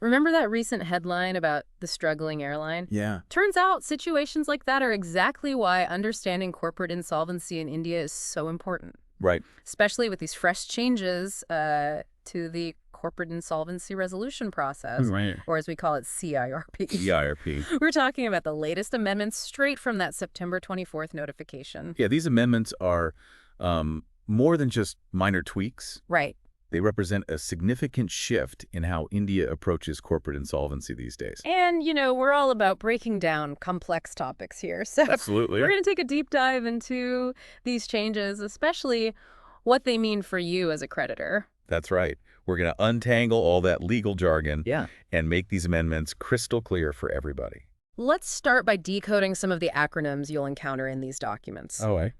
Remember that recent headline about the struggling airline? Yeah. Turns out situations like that are exactly why understanding corporate insolvency in India is so important, Right. especially with these fresh changes to the corporate insolvency resolution process, Right. or as we call it, CIRP. CIRP. We're talking about the latest amendments straight from that September 24th notification. Yeah, these amendments are more than just minor tweaks. Right. They represent a significant shift in how India approaches corporate insolvency these days. And, we're all about breaking down complex topics here. So Absolutely. we're going to take a deep dive into these changes, especially what they mean for you as a creditor. That's right. We're going to untangle all that legal jargon Yeah. and make these amendments crystal clear for everybody. Let's start by decoding some of the acronyms you'll encounter in these documents. Oh,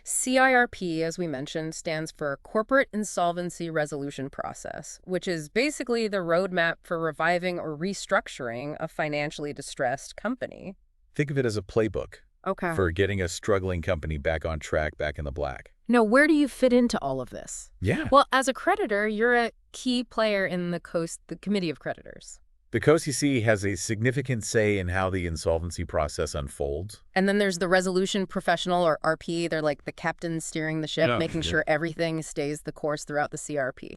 CIRP, as we mentioned, stands for Corporate Insolvency Resolution Process, which is basically the roadmap for reviving or restructuring a financially distressed company. Think of it as a playbook Okay. for getting a struggling company back on track, back in the black. Now, where do you fit into all of this? Yeah. Well, as a creditor, you're a key player in the Committee of Creditors. The COCC has a significant say in how the insolvency process unfolds. And then there's the resolution professional, or RP. They're like the captain steering the ship, making sure everything stays the course throughout the CRP.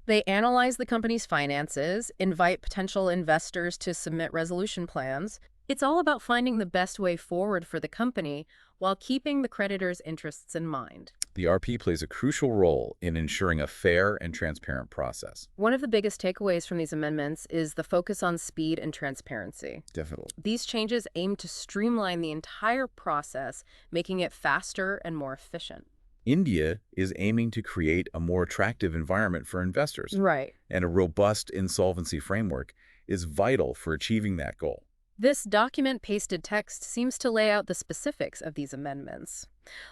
They analyze the company's finances, invite potential investors to submit resolution plans. It's all about finding the best way forward for the company while keeping the creditor's interests in mind. The RP plays a crucial role in ensuring a fair and transparent process. One of the biggest takeaways from these amendments is the focus on speed and transparency. Definitely. These changes aim to streamline the entire process, making it faster and more efficient. India is aiming to create a more attractive environment for investors. Right. And a robust insolvency framework is vital for achieving that goal. This document-pasted text seems to lay out the specifics of these amendments.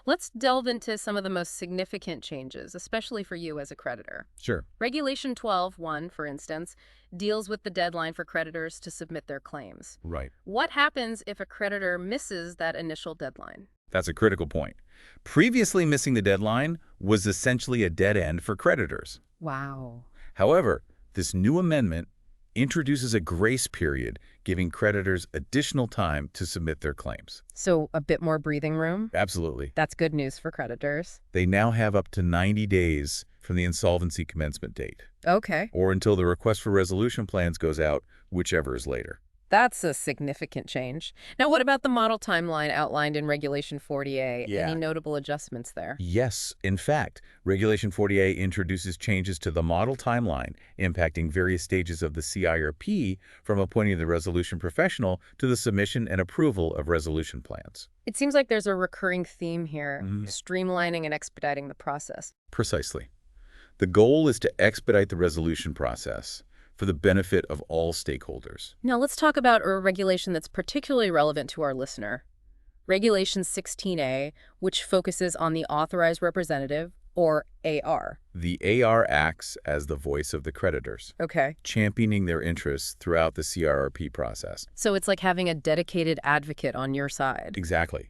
Let's delve into some of the most significant changes, especially for you as a creditor. Sure. Regulation 12(1), for instance, deals with the deadline for creditors to submit their claims. Right. What happens if a creditor misses that initial deadline? That's a critical point. Previously, missing the deadline was essentially a dead end for creditors. Wow. However, this new amendment introduces a grace period, giving creditors additional time to submit their claims. So a bit more breathing room? Absolutely. That's good news for creditors. They now have up to 90 days from the insolvency commencement date, Okay. or until the request for resolution plans goes out, whichever is later. That's a significant change. Now, what about the model timeline outlined in Regulation 40A? Yeah. Any notable adjustments there? Yes, in fact, Regulation 40A introduces changes to the model timeline, impacting various stages of the CIRP, from appointing the resolution professional to the submission and approval of resolution plans. It seems like there's a recurring theme here, streamlining and expediting the process. Precisely. The goal is to expedite the resolution process for the benefit of all stakeholders. Now, let's talk about a regulation that's particularly relevant to our listener. Regulation 16A, which focuses on the authorized representative, or AR. The AR acts as the voice of the creditors, Okay. championing their interests throughout the CIRP process. So it's like having a dedicated advocate on your side. Exactly.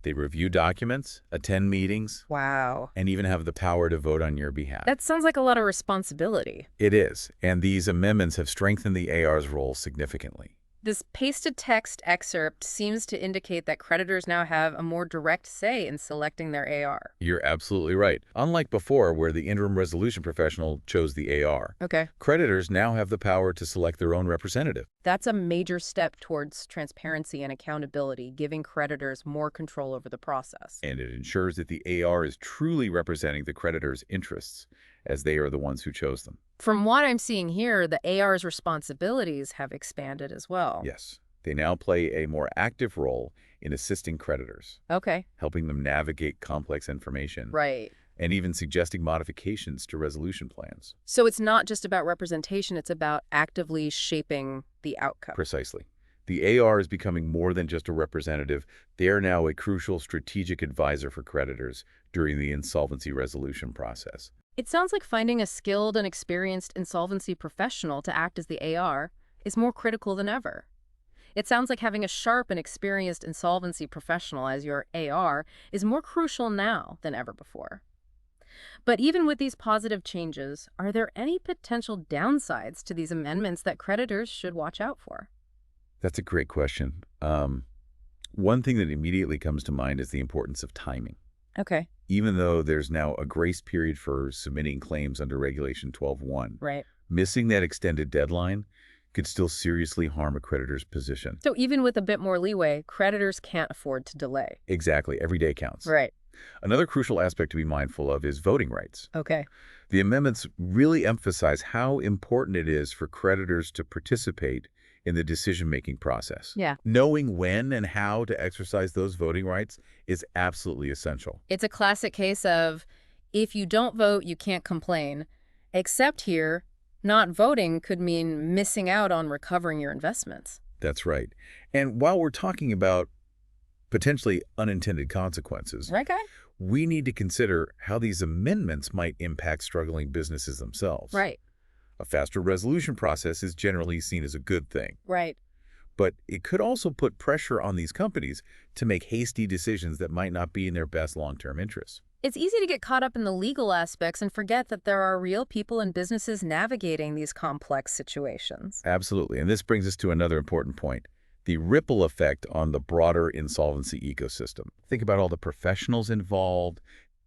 They review documents, attend meetings, Wow. and even have the power to vote on your behalf. That sounds like a lot of responsibility. It is, and these amendments have strengthened the AR's role significantly. This pasted text excerpt seems to indicate that creditors now have a more direct say in selecting their AR. You're absolutely right. Unlike before, where the interim resolution professional chose the AR, Okay. creditors now have the power to select their own representative. That's a major step towards transparency and accountability, giving creditors more control over the process. And it ensures that the AR is truly representing the creditor's interests, as they are the ones who chose them. From what I'm seeing here, the AR's responsibilities have expanded as well. Yes, they now play a more active role in assisting creditors, Okay. helping them navigate complex information, Right. and even suggesting modifications to resolution plans. So it's not just about representation, it's about actively shaping the outcome. Precisely. The AR is becoming more than just a representative. They are now a crucial strategic advisor for creditors during the insolvency resolution process. It sounds like finding a skilled and experienced insolvency professional to act as the AR is more critical than ever. It sounds like having a sharp and experienced insolvency professional as your AR is more crucial now than ever before. But even with these positive changes, are there any potential downsides to these amendments that creditors should watch out for? That's a great question. One thing that immediately comes to mind is the importance of timing. Okay. Even though there's now a grace period for submitting claims under Regulation 12.1, Right. missing that extended deadline could still seriously harm a creditor's position. So even with a bit more leeway, creditors can't afford to delay. Exactly. Every day counts. Right. Another crucial aspect to be mindful of is voting rights. Okay. The amendments really emphasize how important it is for creditors to participate in the decision-making process. Yeah. Knowing when and how to exercise those voting rights is absolutely essential. It's a classic case of if you don't vote, you can't complain. Except here, not voting could mean missing out on recovering your investments. That's right. And while we're talking about potentially unintended consequences, Right, guy? we need to consider how these amendments might impact struggling businesses themselves. Right. A faster resolution process is generally seen as a good thing, Right. but it could also put pressure on these companies to make hasty decisions that might not be in their best long-term interests. It's easy to get caught up in the legal aspects and forget that there are real people and businesses navigating these complex situations. Absolutely. And this brings us to another important point, the ripple effect on the broader insolvency ecosystem. Think about all the professionals involved,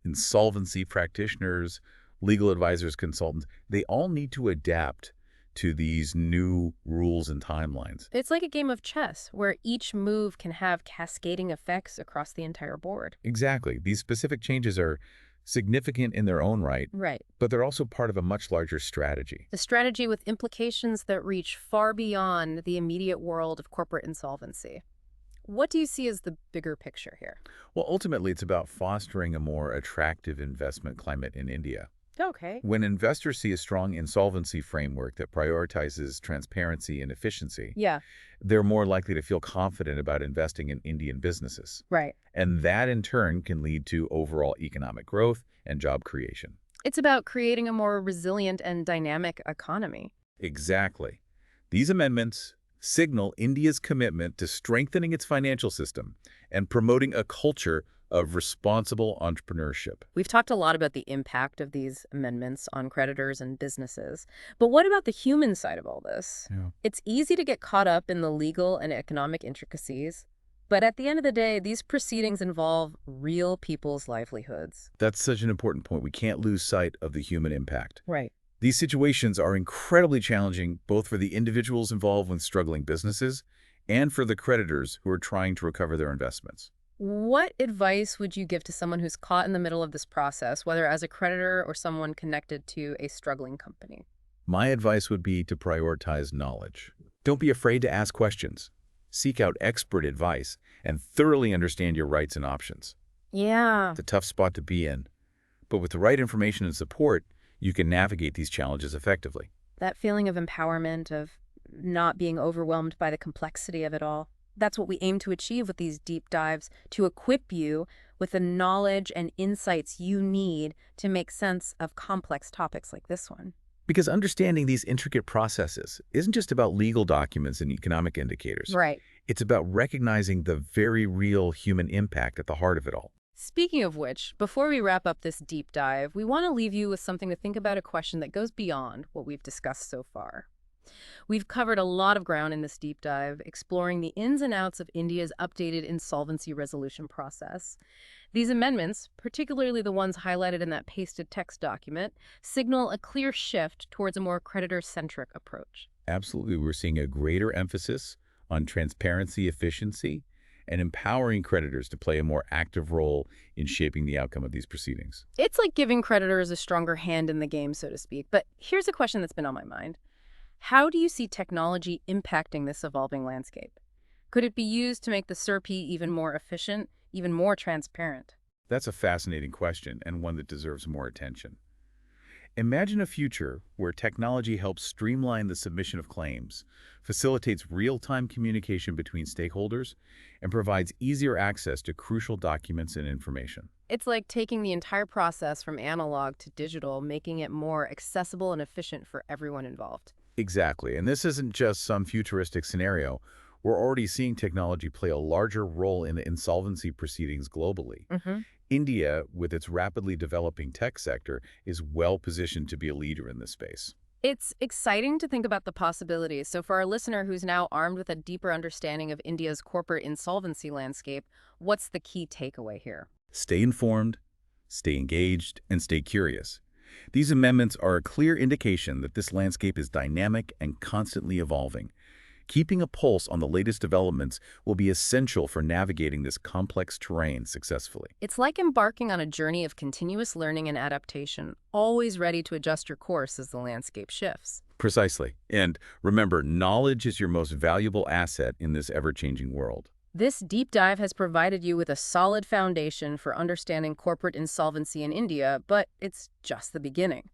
insolvency practitioners, legal advisors, consultants. They all need to adapt to these new rules and timelines. It's like a game of chess where each move can have cascading effects across the entire board. Exactly. These specific changes are significant in their own right, Right. but they're also part of a much larger strategy. A strategy with implications that reach far beyond the immediate world of corporate insolvency. What do you see as the bigger picture here? Well, ultimately, it's about fostering a more attractive investment climate in India. Okay. When investors see a strong insolvency framework that prioritizes transparency and efficiency, Yeah. they're more likely to feel confident about investing in Indian businesses. Right. And that, in turn, can lead to overall economic growth and job creation. It's about creating a more resilient and dynamic economy. Exactly. These amendments signal India's commitment to strengthening its financial system and promoting a culture of responsible entrepreneurship. We've talked a lot about the impact of these amendments on creditors and businesses. But what about the human side of all this? Yeah. It's easy to get caught up in the legal and economic intricacies. But at the end of the day, these proceedings involve real people's livelihoods. That's such an important point. We can't lose sight of the human impact. Right. These situations are incredibly challenging both for the individuals involved with struggling businesses and for the creditors who are trying to recover their investments. What advice would you give to someone who's caught in the middle of this process, whether as a creditor or someone connected to a struggling company? My advice would be to prioritize knowledge. Don't be afraid to ask questions. Seek out expert advice and thoroughly understand your rights and options. Yeah. It's a tough spot to be in, but with the right information and support, you can navigate these challenges effectively. That feeling of empowerment, of not being overwhelmed by the complexity of it all. That's what we aim to achieve with these deep dives, to equip you with the knowledge and insights you need to make sense of complex topics like this one. Because understanding these intricate processes isn't just about legal documents and economic indicators. Right. It's about recognizing the very real human impact at the heart of it all. Speaking of which, before we wrap up this deep dive, we want to leave you with something to think about, a question that goes beyond what we've discussed so far. We've covered a lot of ground in this deep dive, exploring the ins and outs of India's updated insolvency resolution process. These amendments, particularly the ones highlighted in that pasted text document, signal a clear shift towards a more creditor-centric approach. Absolutely, we're seeing a greater emphasis on transparency, efficiency, and empowering creditors to play a more active role in shaping the outcome of these proceedings. It's like giving creditors a stronger hand in the game, so to speak. But here's a question that's been on my mind. How do you see technology impacting this evolving landscape? Could it be used to make the CIRP even more efficient, even more transparent? That's a fascinating question and one that deserves more attention. Imagine a future where technology helps streamline the submission of claims, facilitates real-time communication between stakeholders, and provides easier access to crucial documents and information. It's like taking the entire process from analog to digital, making it more accessible and efficient for everyone involved. Exactly, and this isn't just some futuristic scenario. We're already seeing technology play a larger role in the insolvency proceedings globally. India, with its rapidly developing tech sector, is well positioned to be a leader in this space. It's exciting to think about the possibilities. So for our listener who's now armed with a deeper understanding of India's corporate insolvency landscape, what's the key takeaway here? Stay informed, stay engaged, and stay curious. These amendments are a clear indication that this landscape is dynamic and constantly evolving. Keeping a pulse on the latest developments will be essential for navigating this complex terrain successfully. It's like embarking on a journey of continuous learning and adaptation, always ready to adjust your course as the landscape shifts. Precisely. And remember, knowledge is your most valuable asset in this ever-changing world. This deep dive has provided you with a solid foundation for understanding corporate insolvency in India, but it's just the beginning.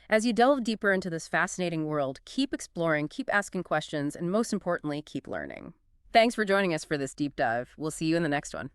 As you delve deeper into this fascinating world, keep exploring, keep asking questions, and most importantly, keep learning. Thanks for joining us for this deep dive. We'll see you in the next one.